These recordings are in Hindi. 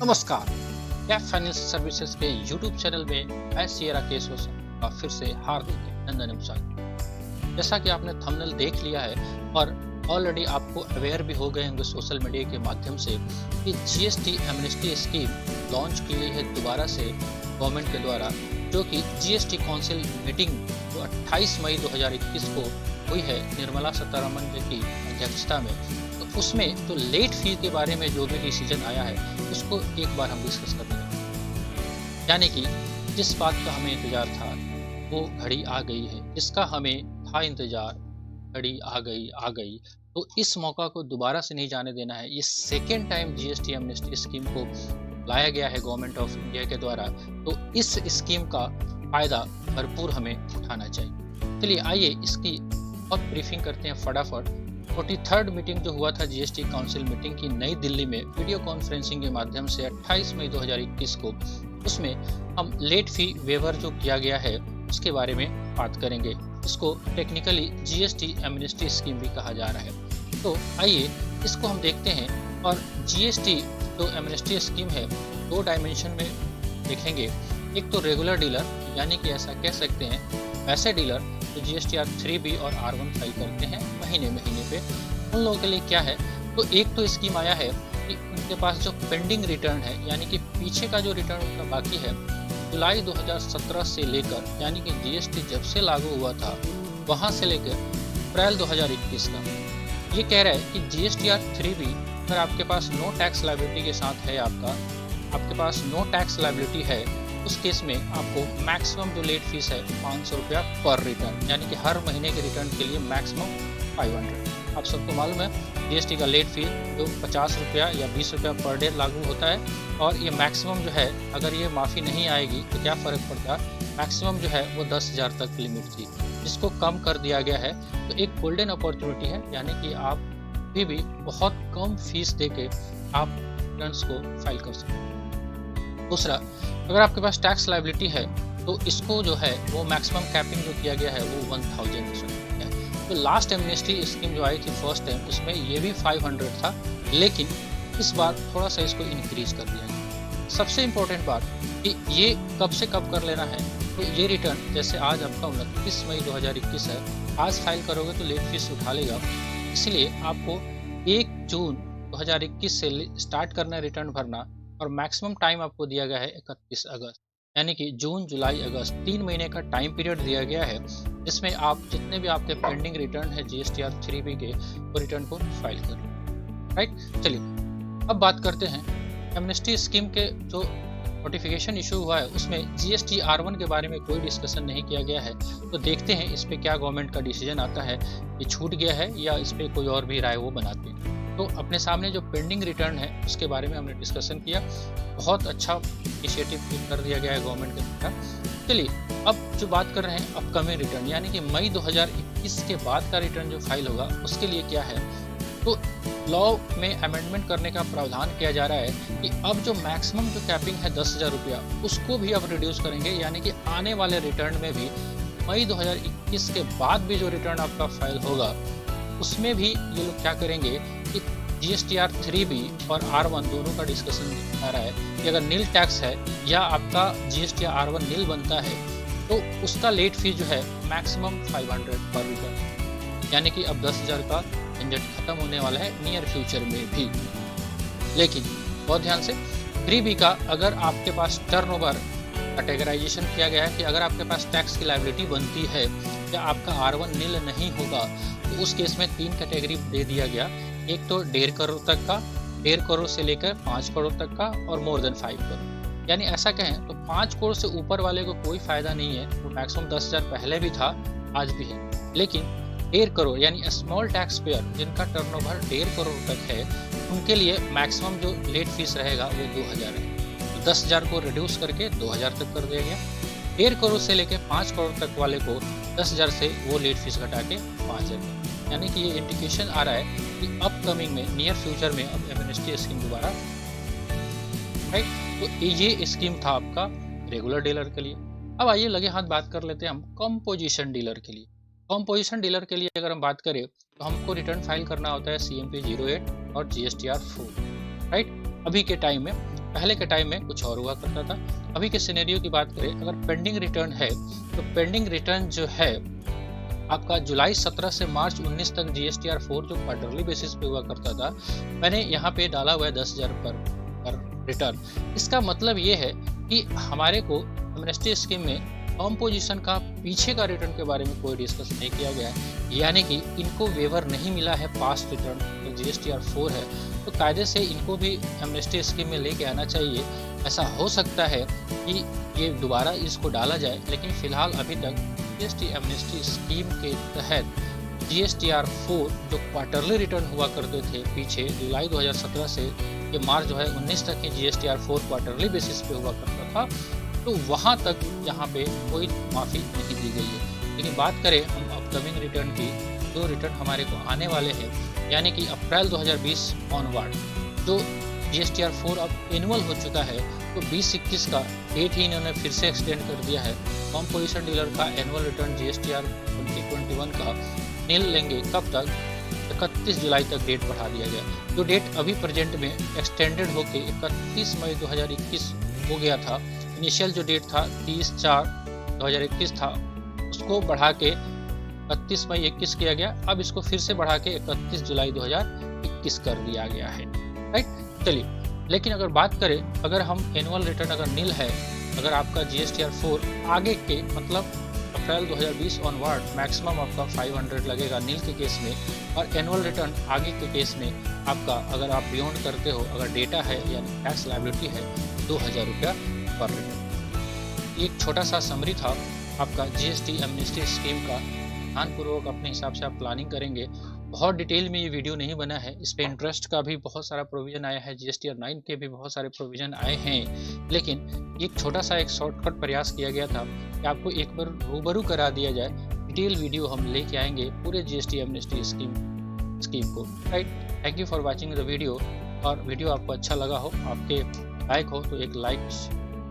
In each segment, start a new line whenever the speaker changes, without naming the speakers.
नमस्कार, कैफ फाइनेंशियल सर्विसेज के यूट्यूब चैनल में मैं सियरा केस का फिर से हार्दिक अभिनंदन स्वागत। जैसा कि आपने थंबनेल देख लिया है और ऑलरेडी आपको अवेयर भी हो गए होंगे सोशल मीडिया के माध्यम से कि जीएसटी एमनेस्टी स्कीम लॉन्च की गई है दोबारा से गवर्नमेंट के द्वारा, जो कि जीएसटी काउंसिल मीटिंग जो 28 मई 2021 को हुई है निर्मला सीतारमण जी की अध्यक्षता में। तो उसमें तो लेट फी के बारे में जो भी डिसीजन आया है उसको एक बार हम डिस्कस कर लेंगे। यानी कि जिस बात का हमें इंतजार था वो घड़ी आ गई है, जिसका हमें था इंतजार घड़ी आ गई। तो इस मौका को दोबारा से नहीं जाने देना है। ये second time GST amnesty scheme को लाया गया है गवर्नमेंट ऑफ इंडिया के द्वारा, तो इस स्कीम का फायदा भरपूर हमें उठाना चाहिए। चलिए आइए इसकी बहुत ब्रीफिंग करते हैं फटाफट। 43rd मीटिंग जो हुआ था जीएसटी काउंसिल मीटिंग की नई दिल्ली में वीडियो कॉन्फ्रेंसिंग के माध्यम से 28 मई 2021 को, उसमें हम लेट फी वेवर जो किया गया है उसके बारे में बात करेंगे। इसको टेक्निकली जीएसटी एमनेस्टी स्कीम भी कहा जा रहा है। तो आइए इसको हम देखते हैं। और जीएसटी जो एमनेस्टी स्कीम है दो डायमेंशन में देखेंगे। एक तो रेगुलर डीलर, यानी कि ऐसा कह सकते हैं वैसे डीलर जो जीएसटीआर 3B और R1 फाइल करते हैं महीने पे, उन लोगों के लिए क्या है। तो एक तो स्कीम आया है कि उनके पास जो पेंडिंग रिटर्न है, यानी कि पीछे का जो रिटर्न उनका बाकी है जुलाई 2017 से लेकर, यानी कि जीएसटी जब से लागू हुआ था वहां से लेकर अप्रैल 2021 का, ये कह रहा है कि जीएसटीआर 3B अगर आपके पास नो टैक्स लायबिलिटी के साथ है, आपके पास नो टैक्स लायबिलिटी है, उस केस में आपको मैक्सिमम जो लेट फीस है 500 रुपया पर रिटर्न, यानी कि हर महीने के रिटर्न के लिए मैक्सिमम 500। आप सबको मालूम है जीएसटी का लेट फी जो 50 रुपया या 20 रुपया पर डे लागू होता है, और ये मैक्सिमम जो है अगर ये माफ़ी नहीं आएगी तो क्या फ़र्क पड़ता है, मैक्सिमम जो है वो 10,000 तक लिमिट थी, जिसको कम कर दिया गया है। तो एक गोल्डन अपॉर्चुनिटी है, यानी कि आप भी बहुत कम फीस दे के आप रिटर्न्स को फाइल कर सकते हैं। दूसरा, अगर आपके पास टैक्स लायबिलिटी है तो इसको जो है वो मैक्सिमम कैपिंग जो किया गया है वो 1000 है। तो लास्ट एमनेस्टी स्कीम जो आई थी फर्स्ट टाइम, उसमें ये भी 500 था, लेकिन इस बार थोड़ा सा इसको इंक्रीज कर दिया गया। सबसे इम्पोर्टेंट बात कि ये कब से कब कर लेना है। तो ये रिटर्न जैसे आज आपका 29 मई 2021 है, आज फाइल करोगे तो लेट फीस उठा लेगा, इसलिए आपको 1 जून 2021 से स्टार्ट करना है रिटर्न भरना, और मैक्सिमम टाइम आपको दिया गया है 31 अगस्त, यानी कि जून जुलाई अगस्त 3 महीने का टाइम पीरियड दिया गया है, जिसमें आप जितने भी आपके पेंडिंग रिटर्न है जीएसटीआर 3B के वो रिटर्न को फाइल कर लो। राइट, चलिए अब बात करते हैं एमनेस्टी स्कीम के जो नोटिफिकेशन इशू हुआ है उसमें जीएसटी R1 के बारे में कोई डिस्कशन नहीं किया गया है। तो देखते हैं इस पर क्या गवर्नमेंट का डिसीजन आता है, ये छूट गया है या इस पर कोई और भी राय वो बनाते हैं। तो अपने सामने जो पेंडिंग रिटर्न है उसके बारे में हमने डिस्कशन किया, बहुत अच्छा इनिशिएटिव कर दिया गया है गवर्नमेंट के द्वारा। चलिए अब जो बात कर रहे हैं अपकमिंग रिटर्न, यानी कि मई 2021 के बाद का रिटर्न जो फाइल होगा उसके लिए क्या है। तो लॉ में अमेंडमेंट करने का प्रावधान किया जा रहा है कि अब जो मैक्सिमम जो कैपिंग है 10,000 रुपया उसको भी अब रिड्यूस करेंगे, यानी कि आने वाले रिटर्न में भी मई 2021 के बाद भी जो रिटर्न आपका फाइल होगा उसमें भी ये लोग क्या करेंगे कि जीएसटीआर 3B और R1 दोनों का डिस्कशन आ रहा है कि अगर नील टैक्स है या आपका जीएसटीआर R1 नील बनता है तो उसका लेट फी जो है मैक्सिमम 500 पर रिटर्न, यानी कि अब 10,000 का झंझट खत्म होने वाला है नियर फ्यूचर में भी। लेकिन बहुत ध्यान से 3B का अगर आपके पास टर्नओवर कैटेगराइजेशन किया गया है कि अगर आपके पास टैक्स की लायबिलिटी बनती है या आपका R1 नील नहीं होगा, तो उस केस में 3 कैटेगरी दे दिया गया। एक तो 1.5 करोड़ तक का, 1.5 करोड़ से लेकर 5 करोड़ तक का, और मोर देन 5 करोड़। यानी ऐसा कहें तो 5 करोड़ से ऊपर वाले को कोई फायदा नहीं है, तो मैक्सिमम 10,000 पहले भी था आज भी है। लेकिन 1.5 करोड़ यानी स्मॉल टैक्स पेयर जिनका टर्नओवर 1.5 करोड़ तक है उनके लिए मैक्सिमम जो लेट फीस रहेगा वो 2,000 है। तो 10,000 को रिड्यूस करके 2,000 तक कर दिया गया। 1.5 करोड़ से लेकर 5 करोड़ तक वाले को 10,000 से वो लेट फीस घटा के 5,000, यानी कि ये इंडिकेशन आ रहा है कि अपकमिंग में नियर फ्यूचर में अब एमनेस्टी स्कीम दोबारा। राइट, तो ये स्कीम था आपका रेगुलर डीलर के लिए। अब आइए लगे हाथ बात कर लेते हैं हम कंपोजिशन डीलर के लिए। कंपोजिशन डीलर के लिए अगर हम बात करें तो हमको रिटर्न फाइल करना होता है CMP 08 और GSTR 4। राइट, अभी के टाइम में पहले के टाइम में कुछ और हुआ करता था। अभी के सिनेरियो की बात करें, अगर पेंडिंग रिटर्न है तो पेंडिंग रिटर्न जो है आपका जुलाई 17 से मार्च 19 तक GSTR 4 जो क्वार्टरली बेसिस पे हुआ करता था, मैंने यहाँ पे डाला हुआ है 10,000 पर रिटर्न। इसका मतलब ये है कि हमारे को एमनेस्टी स्कीम में कॉम्पोजिशन का पीछे का रिटर्न के बारे में कोई डिस्कस नहीं किया गया है, यानी कि इनको वेवर नहीं मिला है पास्ट रिटर्न तो GSTR 4 है, तो कायदे से इनको भी एमनेस्टी स्कीम में लेके आना चाहिए। ऐसा हो सकता है कि ये दोबारा इसको डाला जाए, लेकिन फिलहाल अभी तक GST एमनेस्टी स्कीम के तहत GSTR 4 जो क्वार्टरली रिटर्न हुआ करते थे पीछे जुलाई 2017 से ये मार्च जो है 19 तक की GSTR 4 क्वार्टरली बेसिस पे हुआ करता था, तो वहाँ तक यहाँ पे कोई माफ़ी नहीं दी गई है। लेकिन बात करें हम अपकमिंग रिटर्न की, जो रिटर्न हमारे को आने वाले हैं, यानी कि अप्रैल 2020 ऑनवर्ड, जो GSTR 4 अब एनुअल हो चुका है, तो 2021 का डेट ही इन्होंने फिर से एक्सटेंड कर दिया है। कॉम्पोजिशन डीलर का एनुअल रिटर्न GSTR 2021 का नील लेंगे कब तक, 31 जुलाई तक डेट बढ़ा दिया गया। जो डेट अभी प्रेजेंट में एक्सटेंडेड होके 31 मई 2021 हो गया था। इनिशियल जो डेट था 30/4/2021 था, उसको बढ़ा के 31 मई 21 किया गया। अब इसको फिर से बढ़ा के 31 जुलाई 2021 कर दिया गया है, राइट। चलिए, लेकिन अगर बात करें, अगर हम एनुअल रिटर्न अगर नील है, अगर आपका GSTR 4 आगे के मतलब अप्रैल 2020 ऑनवर्ड मैक्सिमम आपका 500 लगेगा नील के केस में, और एनुअल रिटर्न आगे के केस में आपका अगर आप बियॉन्ड करते हो, अगर डेटा है यानी टैक्स लायबिलिटी है, 2,000 रुपया पर रिटर्न। एक छोटा सा समरी था आपका GST एमनेस्टी स्कीम का। ध्यानपूर्वक अपने हिसाब से आप प्लानिंग करेंगे। बहुत डिटेल में ये वीडियो नहीं बना है, इस पे इंटरेस्ट का भी बहुत सारा प्रोविजन आया है, GSTR 9 के भी बहुत सारे प्रोविजन आए हैं, लेकिन एक छोटा सा एक शॉर्टकट प्रयास किया गया था कि आपको एक बार रूबरू करा दिया जाए। डिटेल वीडियो हम लेके आएंगे पूरे GST एमनेस्टी स्कीम को, right. Thank you for watching the video. और वीडियो आपको अच्छा लगा हो, आपके लाइक हो तो एक लाइक,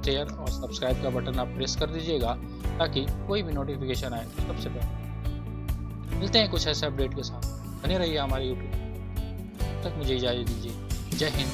शेयर और सब्सक्राइब का बटन आप प्रेस कर दीजिएगा, ताकि कोई भी नोटिफिकेशन आए तो सबसे पहले। मिलते हैं कुछ ऐसे अपडेट के साथ, बने रहिए हमारे YouTube तक। मुझे इजाज़त दीजिए। जय हिंद।